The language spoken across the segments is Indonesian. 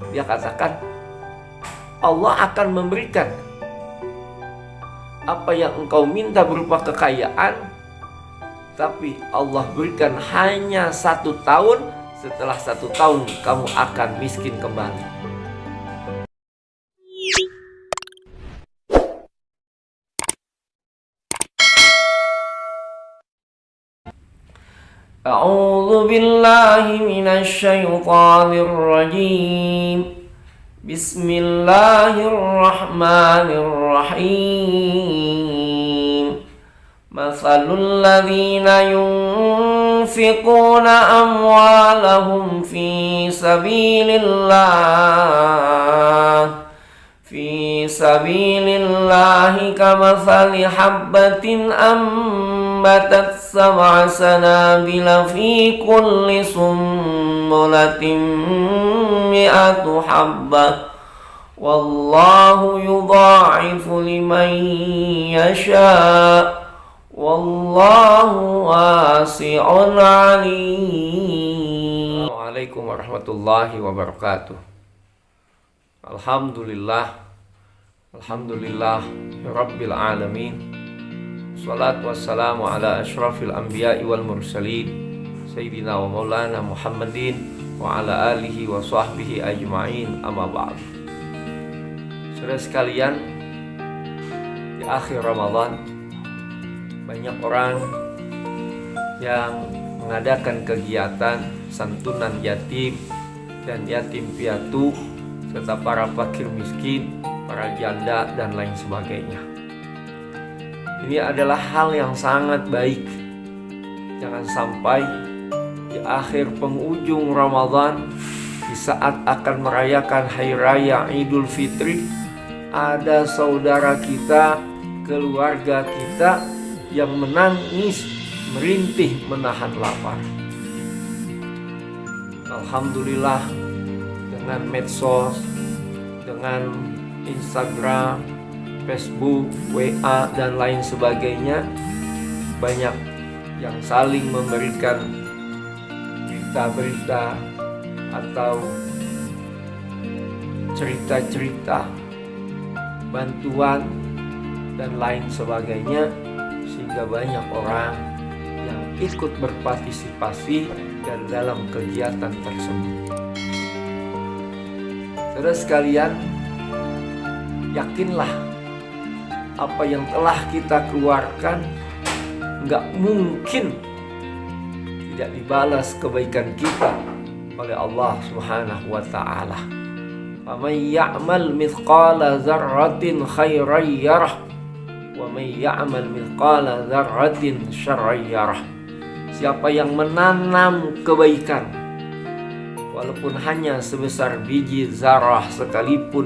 Dia katakan Allah akan memberikan apa yang engkau minta berupa kekayaan, tapi Allah berikan hanya 1 tahun. Setelah 1 tahun kamu akan miskin kembali. A'udzu billahi minasy syaithanir rajim. Bismillahirrahmanirrahim. Matsalul ladzina yunfiquna amwalahum fi sabilillahi kamatsali habbatin ambatat sab'a sanabila fi kulli sumbulatin mi'atu habbah wallahu yudha'ifu liman yasha' wallahu wasi'un 'alim. Assalamualaikum warahmatullahi wabarakatuh. Alhamdulillah rabbil alamin. Wassalatu wassalamu ala asyrafil anbiya'i wal mursalin sayyidina wa maulana Muhammadin wa ala alihi wa sahbihi ajma'in, amma ba'd. Saudara sekalian, di akhir Ramadan banyak orang yang mengadakan kegiatan santunan yatim dan yatim piatu serta para fakir miskin, para janda dan lain sebagainya. Ini adalah hal yang sangat baik. Jangan sampai di akhir penghujung Ramadan, di saat akan merayakan Hari Raya Idul Fitri, ada saudara kita, keluarga kita yang menangis, merintih menahan lapar. Alhamdulillah, dengan medsos, dengan Instagram, Facebook, WA, dan lain sebagainya, banyak yang saling memberikan berita-berita atau cerita-cerita bantuan dan lain sebagainya, sehingga banyak orang yang ikut berpartisipasi dalam kegiatan tersebut. Saudara sekalian, yakinlah apa yang telah kita keluarkan nggak mungkin tidak dibalas kebaikan kita oleh Allah Subhanahu wa ta'ala. Faman ya'mal mithqala dzarratin khairan yarah wa man ya'mal mithqala dzarratin syarran yarah. Siapa yang menanam kebaikan walaupun hanya sebesar biji zarah sekalipun,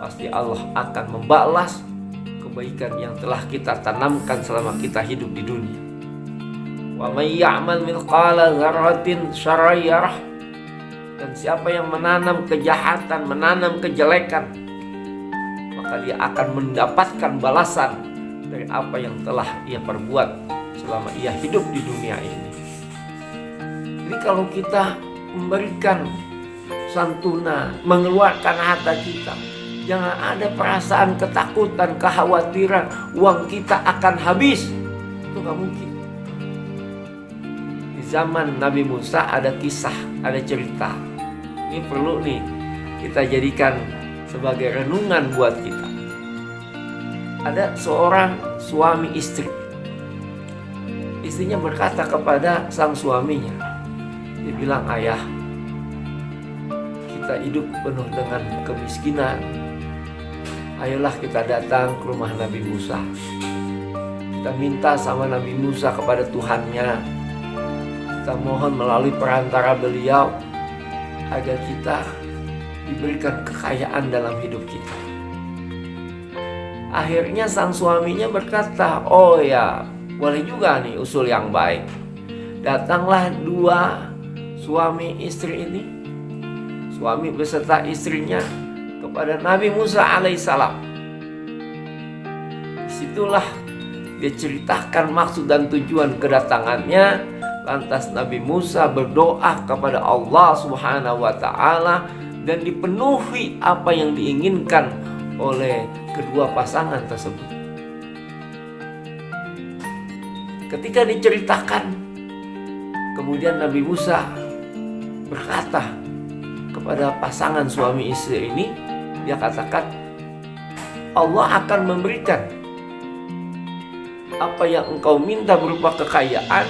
pasti Allah akan membalas kebaikan yang telah kita tanamkan selama kita hidup di dunia. Wa may ya'mal mithqala dzarratin syarran yarah. Dan siapa yang menanam kejahatan, menanam kejelekan, maka dia akan mendapatkan balasan dari apa yang telah ia perbuat selama ia hidup di dunia ini. Jadi kalau kita memberikan santunan, mengeluarkan harta kita, jangan ada perasaan ketakutan, kekhawatiran uang kita akan habis. Itu gak mungkin. Di zaman Nabi Musa ada kisah, ada cerita. Ini perlu nih kita jadikan sebagai renungan buat kita. Ada seorang suami istri. Istrinya berkata kepada sang suaminya, dia bilang, ayah, kita hidup penuh dengan kemiskinan. Ayolah kita datang ke rumah Nabi Musa. Kita minta sama Nabi Musa kepada Tuhannya. Kita mohon melalui perantara beliau agar kita diberikan kekayaan dalam hidup kita. Akhirnya sang suaminya berkata, oh ya, boleh juga nih usul yang baik. Datanglah 2 suami istri ini, suami beserta istrinya, kepada Nabi Musa alaihissalam. Disitulah dia ceritakan maksud dan tujuan kedatangannya. Lantas Nabi Musa berdoa kepada Allah Subhanahu wa ta'ala dan dipenuhi apa yang diinginkan oleh kedua pasangan tersebut. Ketika diceritakan, kemudian Nabi Musa berkata kepada pasangan suami istri ini, dia katakan, Allah akan memberikan apa yang engkau minta berupa kekayaan,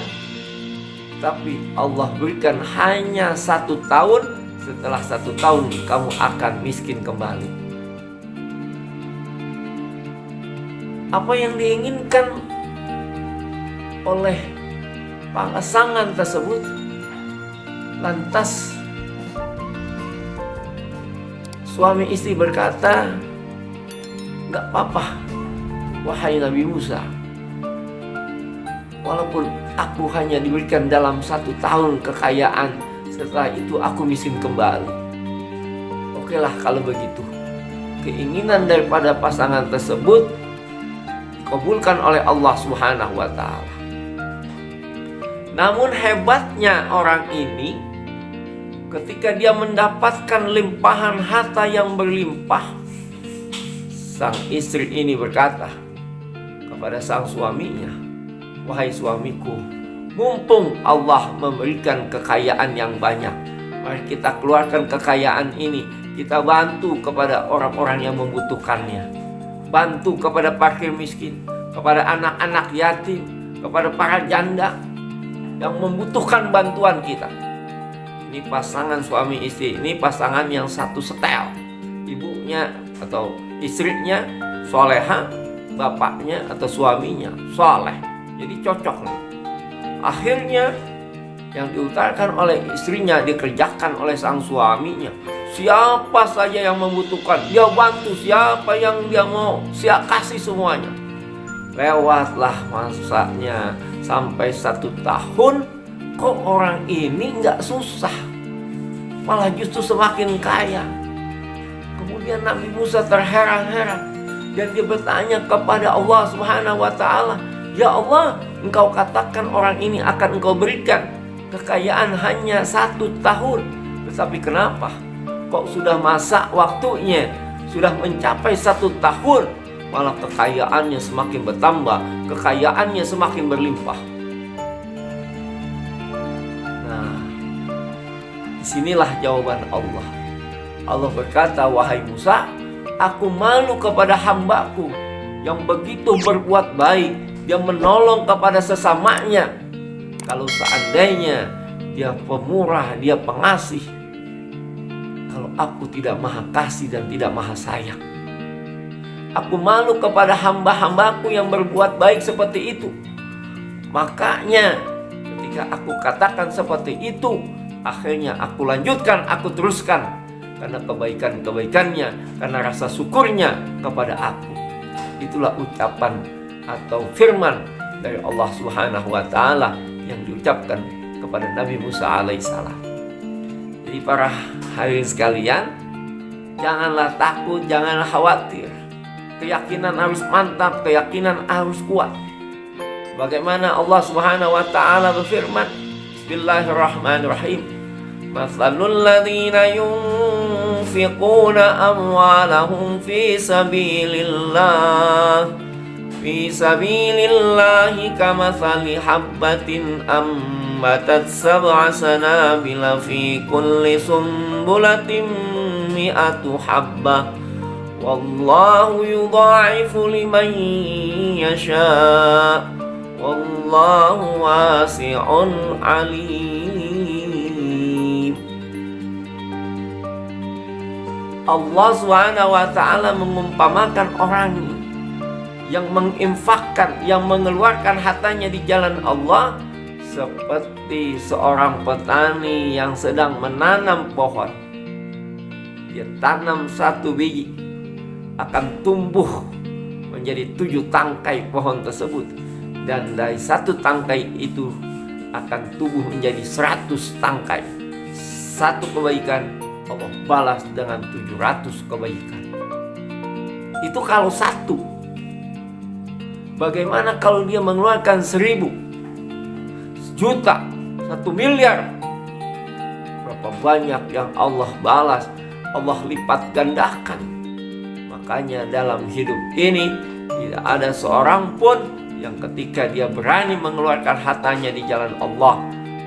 tapi Allah berikan hanya 1 tahun. Setelah 1 tahun kamu akan miskin kembali. Apa yang diinginkan oleh pasangan tersebut, lantas suami istri berkata, "Gak apa-apa, wahai Nabi Musa, walaupun aku hanya diberikan dalam 1 tahun kekayaan, setelah itu aku miskin kembali." Okelah kalau begitu. Keinginan daripada pasangan tersebut dikabulkan oleh Allah Subhanahu wa ta'ala. Namun hebatnya orang ini, ketika dia mendapatkan limpahan harta yang berlimpah, sang istri ini berkata kepada sang suaminya, "Wahai suamiku, mumpung Allah memberikan kekayaan yang banyak, mari kita keluarkan kekayaan ini, kita bantu kepada orang-orang yang membutuhkannya, bantu kepada fakir miskin, kepada anak-anak yatim, kepada para janda yang membutuhkan bantuan kita." Ini pasangan suami istri, ini pasangan yang satu setel. Ibunya atau istrinya soleha, bapaknya atau suaminya soleh. Jadi cocok nih. Akhirnya yang diutarakan oleh istrinya dikerjakan oleh sang suaminya. Siapa saja yang membutuhkan, dia bantu. Siapa yang dia mau, siap kasih semuanya. Lewatlah masanya sampai 1 tahun, kok orang ini gak susah, malah justru semakin kaya. Kemudian Nabi Musa terheran-heran dan dia bertanya kepada Allah Subhanahu wa ta'ala, "Ya Allah, engkau katakan orang ini akan engkau berikan kekayaan hanya 1 tahun. Tetapi kenapa kok sudah masa waktunya, sudah mencapai 1 tahun, malah kekayaannya semakin bertambah, kekayaannya semakin berlimpah?" Nah, disinilah jawaban Allah. Allah berkata, "Wahai Musa, aku malu kepada hambaku yang begitu berbuat baik, dia menolong kepada sesamanya. Kalau seandainya dia pemurah, dia pengasih, kalau aku tidak maha kasih dan tidak maha sayang. Aku malu kepada hamba-hambaku yang berbuat baik seperti itu. Makanya ketika aku katakan seperti itu, akhirnya aku lanjutkan, aku teruskan, karena kebaikan-kebaikannya, karena rasa syukurnya kepada aku." Itulah ucapan atau firman dari Allah Subhanahu wa ta'ala yang diucapkan kepada Nabi Musa alaihissalam. Jadi para hadirin sekalian, janganlah takut, janganlah khawatir. Keyakinan harus mantap, keyakinan harus kuat. Bagaimana Allah Subhanahu wa ta'ala berfirman, Bismillahirrahmanirrahim, "Matsalul ladzina yunfiquna amwalahum fi sabilillahi kamatsali habbatin ambatat sab'a sanabila fi kulli sumbulatin mi'atu habbah. Wallahu yudha'ifu liman yasha. Wallahu wasi'un alim." Allah Subhanahu wa ta'ala mengumpamakan orang yang menginfakkan, yang mengeluarkan hartanya di jalan Allah, seperti seorang petani yang sedang menanam pohon. Dia tanam 1 biji, akan tumbuh menjadi 7 tangkai pohon tersebut, dan dari 1 tangkai itu akan tumbuh menjadi 100 tangkai. 1 kebaikan Allah balas dengan 700 kebaikan. Itu kalau 1. Bagaimana kalau dia mengeluarkan 1000, 1 juta, 1 miliar? Berapa banyak yang Allah balas Allah lipat gandakan. Makanya dalam hidup ini tidak ada seorang pun yang ketika dia berani mengeluarkan hartanya di jalan Allah,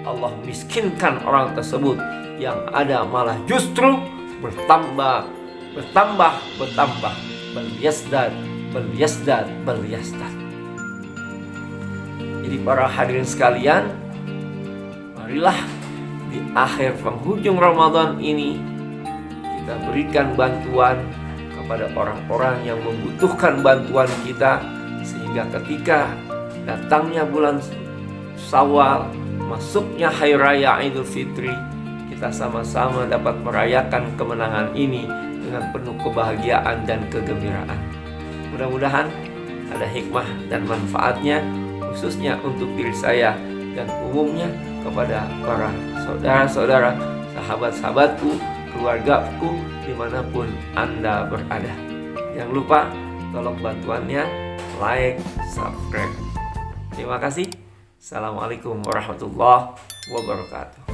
Allah miskinkan orang tersebut. Yang ada malah justru bertambah. Berliasdat. Jadi para hadirin sekalian, marilah di akhir penghujung Ramadan ini kita berikan bantuan kepada orang-orang yang membutuhkan bantuan kita, sehingga ketika datangnya bulan Syawal, masuknya Hari Raya Idul Fitri, kita sama-sama dapat merayakan kemenangan ini dengan penuh kebahagiaan dan kegembiraan. Mudah-mudahan ada hikmah dan manfaatnya, khususnya untuk diri saya dan umumnya kepada para saudara-saudara, sahabat-sahabatku, keluargaku dimanapun Anda berada. Jangan lupa tolong bantuannya, like, subscribe. Terima kasih. Assalamualaikum warahmatullahi wabarakatuh.